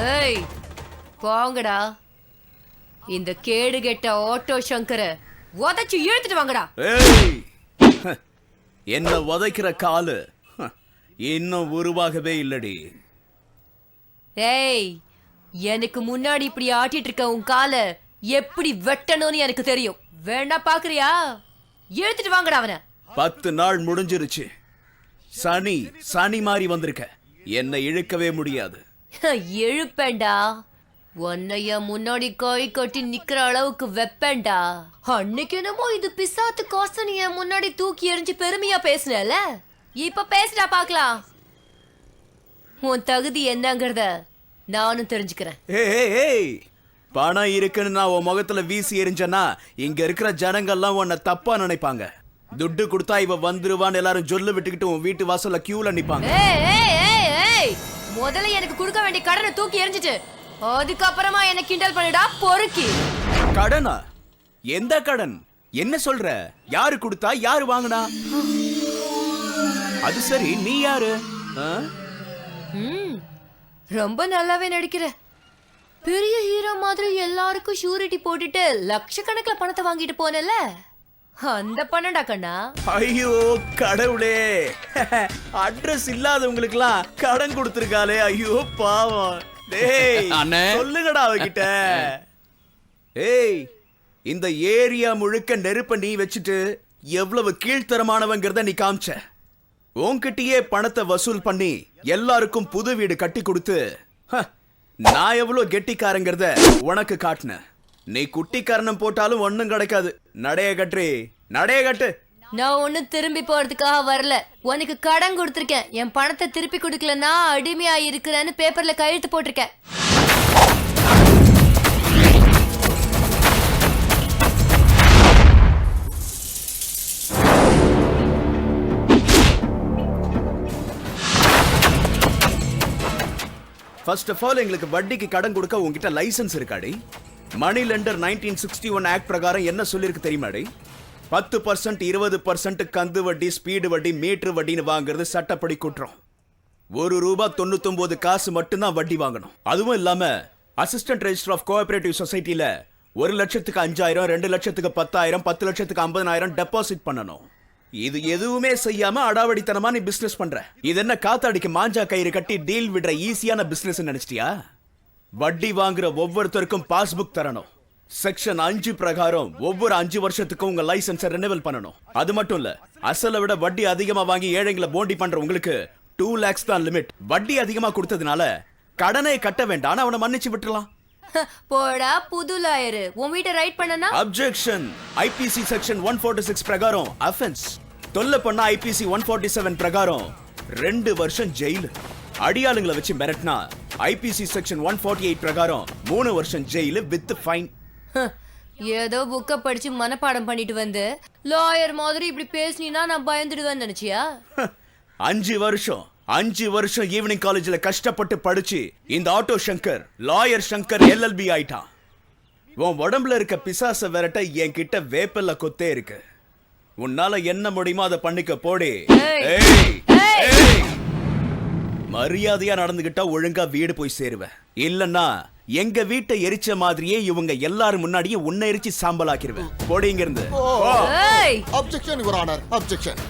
ஏய் போங்கடா, இந்த கேடு கெட்ட ஆட்டோ சங்கர உதைச்சு இழுத்துட்டு வாங்கடா. ஏய், என்ன உதைக்கிற காலு இன்னும் உருவாகவே இல்லடி. ஏய், எனக்கு முன்னாடி இப்படி ஆட்டிட்டு இருக்க உன் காலை எப்படி வெட்டணும்னு எனக்கு தெரியும். வேணா பாக்குறியா? இழுத்துட்டு வாங்கடா அவனை. 10 நாள் முடிஞ்சிருச்சு. சனி மாறி வந்திருக்க. என்னை இழுக்கவே முடியாது. இழுப்பேண்டா, உன்னைய முன்னாடி கை கட்டி நிக்கிற அளவுக்கு வெப்பேண்டா. அன்னைக்கு என்னமோ இது பிசாத்து காசு நீ என் முன்னாடி தூக்கி எறிஞ்சு பெருமையா பேசுனல, இப்ப பேசுடா பாக்கலாம். உன் தகுதி என்னங்கறத நானும் தெரிஞ்சுக்கிறேன். ஏய், பணம் இருக்குன்னு நான் உன் முகத்துல வீசி எரிஞ்சனா இங்க இருக்கிற ஜனங்கள்லாம் உன்னை தப்பா நினைப்பாங்க. துட்டு கொடுத்தா இவ வந்துருவான்னு எல்லாரும் சொல்லு விட்டுக்கிட்டு உன் வீட்டு வாசல்ல கியூல நிப்பாங்க. முதல்ல எனக்கு கொடுக்க வேண்டிய கடனை தூக்கி எறிஞ்சிட்டு அதுக்கப்புறமா என்ன கிண்டல் பண்ணிடா பொறுக்கி. கடனா? எந்த கடன்? என்ன சொல்ற? யாரு கொடுத்தா யாரு வாங்கினா? அது சரி, நீ யாரு? ரொம்ப நல்லாவே நடிக்கிற. பெரிய ஹீரோ மாதிரி எல்லாருக்கும் ஷூரிட்டி போட்டுட்டு லட்சக்கணக்கில் பணத்தை வாங்கிட்டு போனல, அந்த பணம்டா கண்ணா. ஐயோ கடவுளே, அட்ரஸ் இல்லாதவங்களுக்குலாம் கடன் கொடுத்திருக்காளே. ஐயோ பாவம். டேய் சொல்லுங்கடா அவகிட்ட. ஏய், இந்த ஏரியா முழுக்க நெருப்ப நீ வச்சுட்டு எவ்வளவு கீழ்த்தரமானவங்கிறத நீ காமிச்ச. உன்கிட்டயே பணத்தை வசூல் பண்ணி எல்லாருக்கும் புது வீடு கட்டி கொடுத்து நான் எவ்வளவு கெட்டிக்காரங்கிறத உனக்கு காட்டின. நீ குட்டிக்காரணம் போட்டாலும் ஒண்ணும் கிடைக்காது. நடைய கட்டு, நடைய கட்டு. நான் ஒன்னும் திரும்பி போறதுக்காக வரல. உனக்கு கடன் கொடுத்திருக்கேன். என் பணத்தை திருப்பி கொடுக்கலன்னா அடிமையா இருக்கிறேன்னு பேப்பர்ல கையெழுத்து போட்டிருக்கேன். ஃபர்ஸ்ட் ஆஃப் ஆல், எங்களுக்கு வட்டிக்கு கடன் கொடுக்க உங்ககிட்ட லைசன்ஸ் இருக்காடி? மணி லெண்டர் 1961 ஆக்ட் பிரகாரம் என்ன சொல்லிருக்கு தெரியுமாடி? 10%, 20% கந்து வட்டி, ஸ்பீடு வட்டி, மீட்டர் வட்டின்னு வாங்குறது சட்டப்படி குற்றம். ₹1.99 மட்டும்தான் வட்டி வாங்கணும். அதுவும் இல்லாம அசிஸ்டன்ட் ரெஜிஸ்டர் ஆஃப் கோஆபரேட்டிவ் சொசைட்டில 1 லட்சத்துக்கு 5,000, 2 லட்சத்துக்கு 10,000, 10 லட்சத்துக்கு 50,000 டெபாசிட் பண்ணணும். இது எதுவுமே செய்யாம அடாவடித்தனமா நீ பிசினஸ் பண்ற. இது என்ன காத்தாடிக்கு மாஞ்சா கயிறு கட்டி டீல் விடுற ஈஸியான பிசினஸ் நினைச்சிட்டியா? வட்டி வாங்குற ஒவ்வொருத்தருக்கும் பாஸ்புக் தரணும். செக்ஷன் 5 பிரகாரம் ஒவ்வொரு 5 வருஷத்துக்கும் உங்க லைசன்ஸை ரெனிவல் பண்ணணும். அது மட்டும் இல்ல, அசலை விட வட்டி அதிகமா வாங்கி ஏழைங்களை போண்டி பண்ற உங்களுக்கு 2 lakhs தான் லிமிட். வட்டி அதிகமா கொடுத்ததுனால கடனை கட்ட வேண்டாம், அவனை மன்னிச்சு விட்டுறலாம். போடா புது லாயர், உன் வீட்டை ரைட் பண்ணனா? அப்ஜெக்ஷன். ஐபிசி செக்ஷன் 146 பிரகாரம் அஃபென்ஸ். தொல்லை பண்ணா ஐபிசி 147 பிரகாரம் 2 வருஷம் ஜெயில். அடியாளுங்களை வச்சு மிரட்டினா ஐபிசி செக்ஷன் 148 பிரகாரம் 3 வருஷம் ஜெயில் வித் ஃபைன். ஏதோ புக்க படிச்சு மனப்பாடம் பண்ணிட்டு வந்து லாயர் மாதிரி இப்படி பேசினா நான் பயந்துடுவேன்னு நினைச்சியா? 5 வருஷம் ஈவினிங் காலேஜ்ல கஷ்டப்பட்டு படிச்சு இந்த auto Shankar lawyer Shankar LLB ஆயிட்டான். உன் உடம்புல இருக்க பிசாச விரட்ட என்கிட்ட வேப்பல்ல கொத்தே இருக்கு. உன்னால என்ன முடியுமோ அதை பண்ணிக்க போடி. மரியாதையா நடந்துகிட்டா ஒழுங்கா வீடு போய் சேருவேன். இல்லன்னா எங்க வீட்டை எரிச்ச மாதிரியே இவங்க எல்லாரும் முன்னாடியே உன்னை எரிச்சு சாம்பலாக்கிடுவேன். போடிங்க இருந்து. Objection your honour, objection.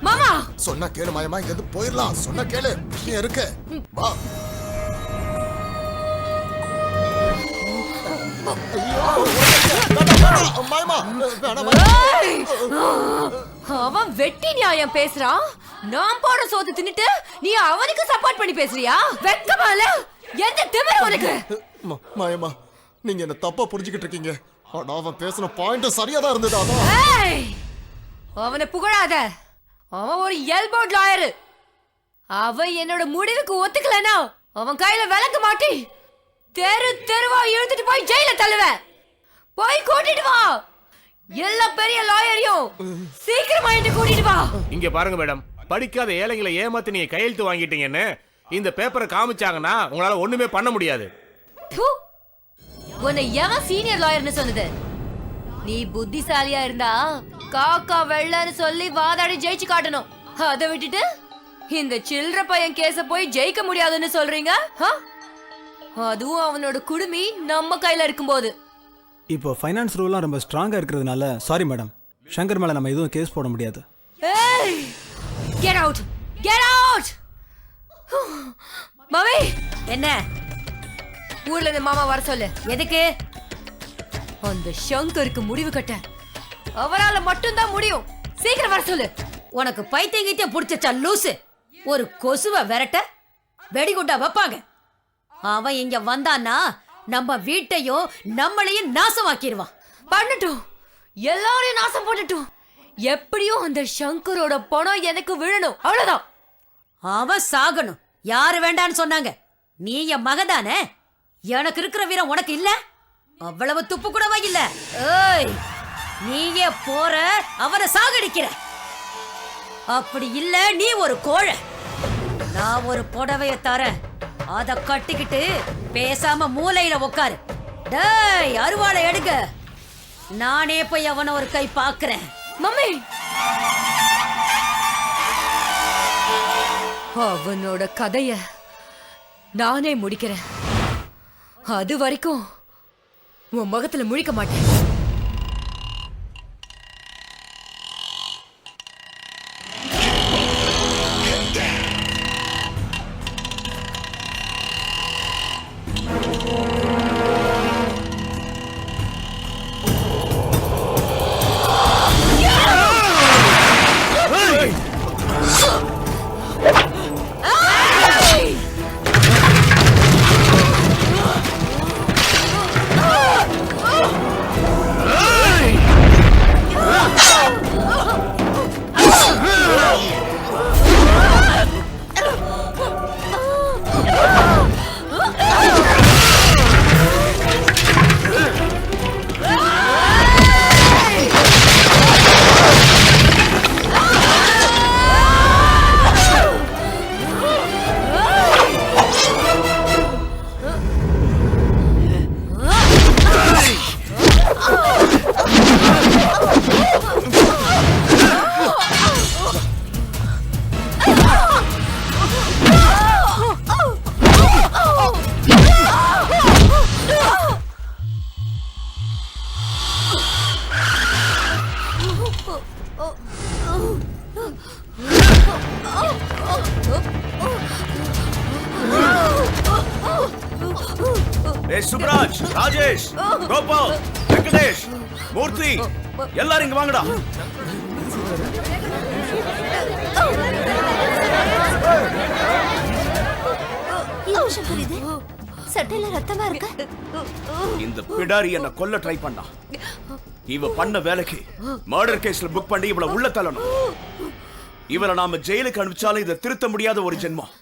மாமா சொன்னா கேளு மாயமா, இங்க இருந்து போயிடலாம். சொன்னா கேளு, விஷயம் இருக்கு. வா. அவன் வெட்டி நியாயம் பேசுறான். நான் போற சோத்து தின்னுட்டு நீ அவனுக்கு சப்போர்ட் பண்ணி பேசுறியா? வெக்கமால எந்த திமிர உனக்கு? மாயமா, நீங்க என்ன தப்பா புரிஞ்சுக்கிட்டு இருக்கீங்க. ஆனா அவன் பேசின பாயிண்ட் சரியா தான் இருந்தது. அவனை புகழாத. அவன் ஒரு எல்போர்ட் லாயர். அவன் என்னோட முடிவுக்கு ஒத்துக்கலனா அவன் கையில விளக்க மாட்டி தெருவா இழுத்துட்டு போய் ஜெயில தள்ளுவேன். போய் கூட்டிட்டு வா. எல்லா பெரிய லாயரையும் சீக்கிரமா என்ன கூட்டிட்டு வா. இங்க பாருங்க மேடம், படிக்காத ஏழைகளை ஏமாத்தி நீங்க கையெழுத்து வாங்கிட்டீங்கன்னு இந்த பேப்பரை காமிச்சாங்கன்னா உங்களால ஒண்ணுமே பண்ண முடியாது. உன்னை எவன் சீனியர் லாயர்னு சொன்னது? நீ புத்திசாலியா இருந்தா காக்கா வெள்ளன்னு சொல்லி வாதாடி ஜெயிச்சு காட்டணும். அதை விட்டுட்டு இந்த சில்ற பையன் கேஸ போய் ஜெயிக்க முடியாதுன்னு சொல்றீங்க. அதுவும் அவனோட குடுமி நம்ம கையில இருக்கும்போது. இப்போ ஃபைனான்ஸ் ரூல்லாம் ரொம்ப ஸ்ட்ராங்காக இருக்கிறதுனால சாரி மேடம், சங்கர் மேலே நம்ம எதுவும் கேஸ் போட முடியாது. ஏய் கெட் அவுட், கெட் அவுட். மாமி என்ன ஊர்ல இருந்து மாமா வர சொல்லு. எதுக்கு? அந்த சங்கருக்கு முடிவு கட்ட அவரால மட்டும்தான் முடியும். சீக்கிரம் வர சொல்லு. உனக்கு பைத்தியம் புடிச்சா லூசு? ஒரு கொசுவை விரட்ட வெடிகுண்டா வைப்பாங்க. அவன் இங்க வந்தான்னா நம்ம வீட்டையும் நம்மளையும் நாசமாக்கிடுவான். பண்ணட்டும், எல்லாரையும் நாசம் பண்ணட்டும். எப்படியும் அந்த சங்கரோட பணம் எனக்கு விழணும், அவ்வளவுதான். அவன் சாகணும். யாரு வேண்டான்னு சொன்னாங்க? நீ என் மகதானே. எனக்கு இருக்கிற வீரம் உனக்கு இல்ல? அவ்வளவு துப்பு கூடவா இல்ல? ஏய், நீயே போற அவனை சாகடிக்கிற. அப்படி இல்ல நீ ஒரு கோழை. நான் ஒரு புடவைய தரேன், அத கட்டிக்கிட்டு பேசாம மூலையில உட்காரு. டேய், அருவாளை எடுங்க. நானே போய் அவனை ஒரு கை பாக்குறேன். மம்மி, அவனோட கதைய நானே முடிக்கிறேன். அது வரைக்கும் உன் முகத்துல முழிக்க மாட்டேன். சுப்ராஜ், ராஜேஷ், கோபால், வெங்கடேஷ், மூர்த்தி, எல்லாரும் இங்க வாங்கடா. சட்டையில ரத்தமா இருக்கு. இந்த பிடாரி என்ன கொல்ல ட்ரை பண்ணா. இவ பண்ண வேலைக்கு மர்டர் கேஸ்ல புக் பண்ணி இவள உள்ள தள்ளணும். இவளை நாம ஜெயிலுக்கு அனுப்பிச்சாலும் இதை திருத்த முடியாத ஒரு ஜென்மம்.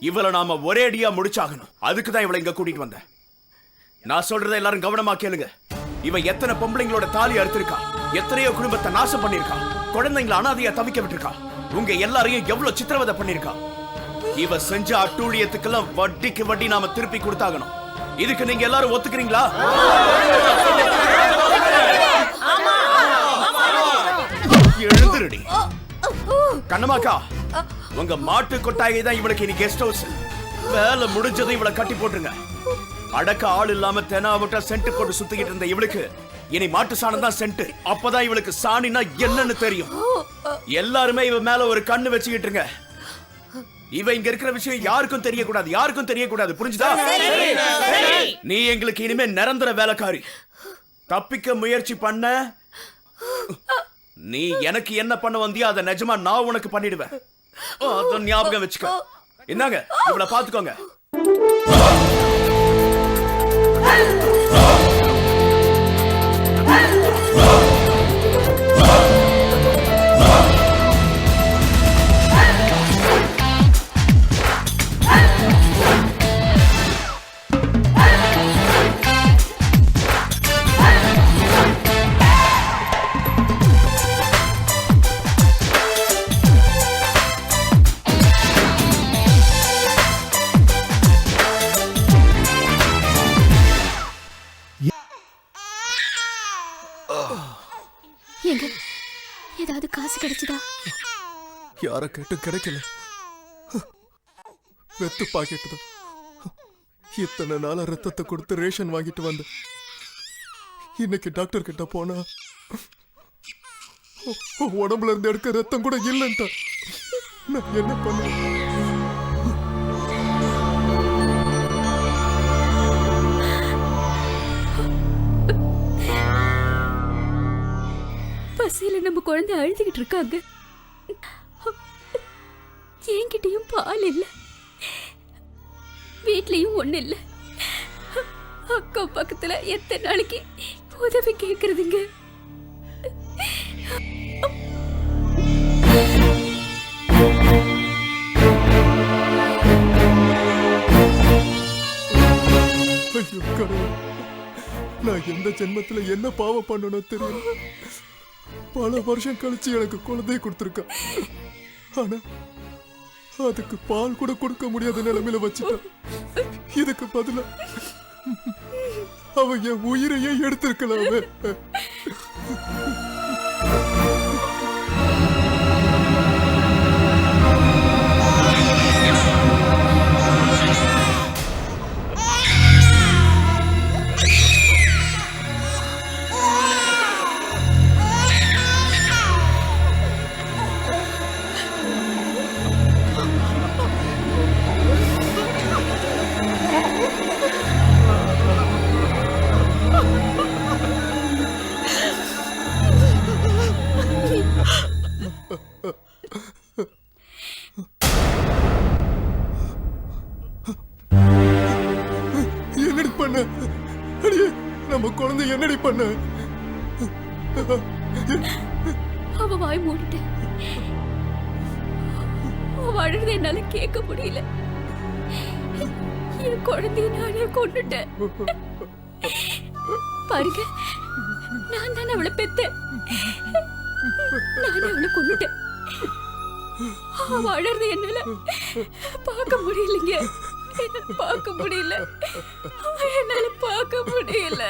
இவளை நாம ஒரேடியா முடிச்சாகணும். அதுக்கு தான் இவளை இங்க கூட்டிட்டு வந்தேன். நான் சொல்றதை எல்லாரும் கவனமா கேளுங்க. இவ எத்தனை பொம்பளைங்களோட தாலி அறுத்திருக்கா, எத்தனையோ குடும்பத்தை நாசம் பண்ணிருக்கா, குழந்தைங்களை அனாதையா தவிக்க விட்டுருக்கா, உங்க எல்லாரையும் எவ்வளவு சித்திரவதை பண்ணிருக்கா. இவ செஞ்ச அட்டூழியத்துக்கெல்லாம் வட்டிக்கு வட்டி நாம திருப்பி கொடுத்தாகணும். இதுக்கு நீங்க எல்லாரும் ஒத்துக்கிறீங்களா? எழுந்துருடி. கண்ணமாக்கா, உங்க மாட்டு கொட்டாயை தான் இவளுக்கு இனி கெஸ்ட் ஹவுஸ். வேலை முடிஞ்சதை இவளை கட்டி போட்டுருங்க. அடக்க ஆள் இல்லாம தெனாவட்டா சென்ட் போட்டு சுத்திக்கிட்டு இருந்த இவளுக்கு இனி மாட்டு சாணம் தான் சென்ட். அப்பதான் இவளுக்கு சாணினா என்னன்னு தெரியும். எல்லாருமே இவ மேல ஒரு கண்ணு வச்சுக்கிட்டு இருங்க. இவ இங்க இருக்கிற விஷயம் யாருக்கும் தெரியக்கூடாது, யாருக்கும் தெரியக்கூடாது. புரிஞ்சுதா? நீ எங்களுக்கு இனிமே நிரந்தர வேலைக்காரி. தப்பிக்க முயற்சி பண்ண நீ எனக்கு என்ன பண்ண வந்தியோ அதை நிஜமா நான் உனக்கு பண்ணிடுவேன். அத ஞாபகம் வச்சுக்க. என்னங்க, இவளை பாத்துக்கோங்க. ஏதாவது காசு கிடைச்சதா? யார கேட்டும் கிடைக்கல. வெத்து பாக்கெட்டு தான். இத்தனை நாளா ரத்தத்தை கொடுத்து ரேஷன் வாங்கிட்டு வந்தேன். இன்னைக்கு டாக்டர் கிட்ட போனா உடம்புல இருந்து எடுக்க ரத்தம் கூட இல்லைன்ட்டா. நான் என்ன பண்ணுவேன்? பசியில நம்ம குழந்தை அழுதுகிட்டு இருக்காங்க. என்கிட்டயும் பால் இல்ல, வீட்லயும் ஒண்ணு இல்ல. அக்கம் பக்கத்துல எத்தனை நாளைக்கு உதவி கேக்குறதுங்க? ஐயோ கடவுளே, நான் எந்த ஜென்மத்துல என்ன பாவம் பண்ணணும் தெரியல. பல வருஷம் கழிச்சு எனக்கு குழந்தைய கொடுத்துருக்கா. ஆனா அதுக்கு பால் கூட கொடுக்க முடியாத நிலைமையில வச்சுட்டான். இதுக்கு பதிலா அவன் என் உயிரையே எடுத்திருக்கலாமே. என்னடி பண்ண? அடியே, நம்ம குழந்தை என்னடி பண்ண? அவ வாய் மூடிட்டு அவ அழுறத என்னால கேட்க முடியல. என் குழந்தைய நானே கொண்டுட்டேன். பாருங்க, நான் தானே அவளை பெத்தேன். நானே அவளை கொண்டுட்டேன். அவ அழறத என்னால பார்க்க முடியலைங்க. என்னால பார்க்க முடியல. என்னால பார்க்க முடியல.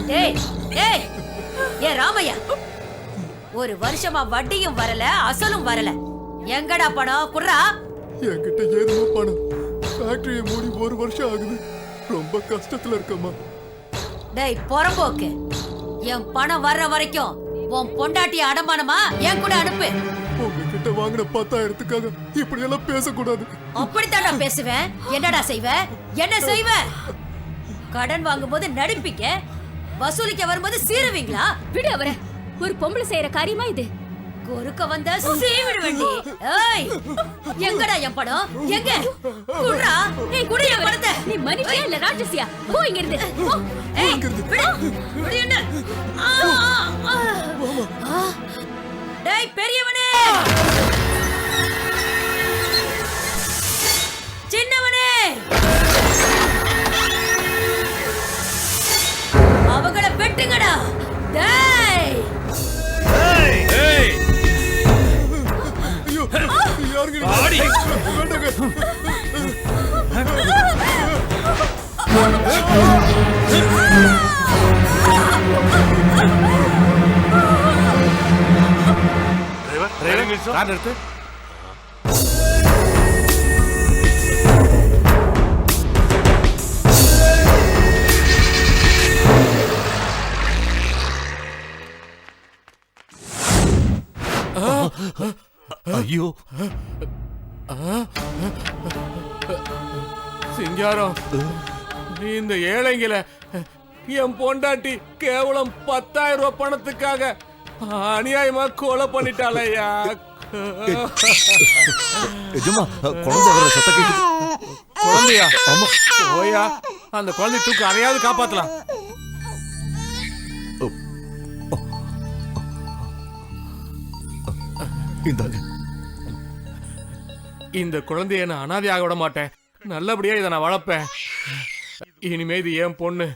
டேய் டேய், ஏ ராமையா, ஒரு வருஷமா வட்டியும் வரல, அசலும் வரல. எங்கடா பணம்? குர்ரா. என்கிட்ட ஏதுமா பணம்? ஃபேக்டரியை மூடி 1 வருஷம் ஆகுது. ரொம்ப கஷ்டத்துல இருக்கம்மா. டேய் புறம்போக்கு, என் பணம் வர்ற வரைக்கும் உன் பொண்டாட்டிய அடமானமா என் கூட அனுப்பு. உங்ககிட்ட வாங்கின 10,000த்துக்காக இப்படி எல்லாம் பேசக்கூடாது. அப்படித்தான்டா பேசுவேன். என்னடா செய்வ? என்ன செய்வ? கடன் வாங்கும்போது நடிப்பீங்க, வசூலிக்க வரும்போது சீருவீங்களா? விடு அவரை. ஒரு பொம்பளை செய்யற காரியமா இது? குறுக்க வந்த சீவிடு வண்டி. ஏய், எங்கடா என் பணம்? எங்க? குடுறா. ஏய், குடு என் பணத்தை. நீ மனுஷியா இல்ல ராட்சசியா? போ இங்க இருந்து. போ. ஏய், விடு. விடு என்ன? டேய் பெரியவனே, சின்னவனே, அவங்கள வெட்டுங்கடா. டேய் ஐயோ, யாருங்க? வேண்டாங்க. கார் நிறுத்து. ஐயோ, சிங்காரம், நீ இந்த ஏழைங்கள என் பொண்டாட்டி கேவலம் 10,000 ரூபாய் பணத்துக்காக அநியாயமா கொலை பண்ணிட்டாளையா? எஜமா, குழந்தை வர சத்தம் கேக்குது. குழந்தையா? ஆமா. ஓயா, அந்த குழந்தை தூக்கு அதையாவது காப்பாத்தலாம். இந்தாங்க. இந்த குழந்தைய நான் அனாதையாக விட மாட்டேன். நல்லபடியா இதை நான் வளர்ப்பேன். இனிமே இது என் பொண்ணு.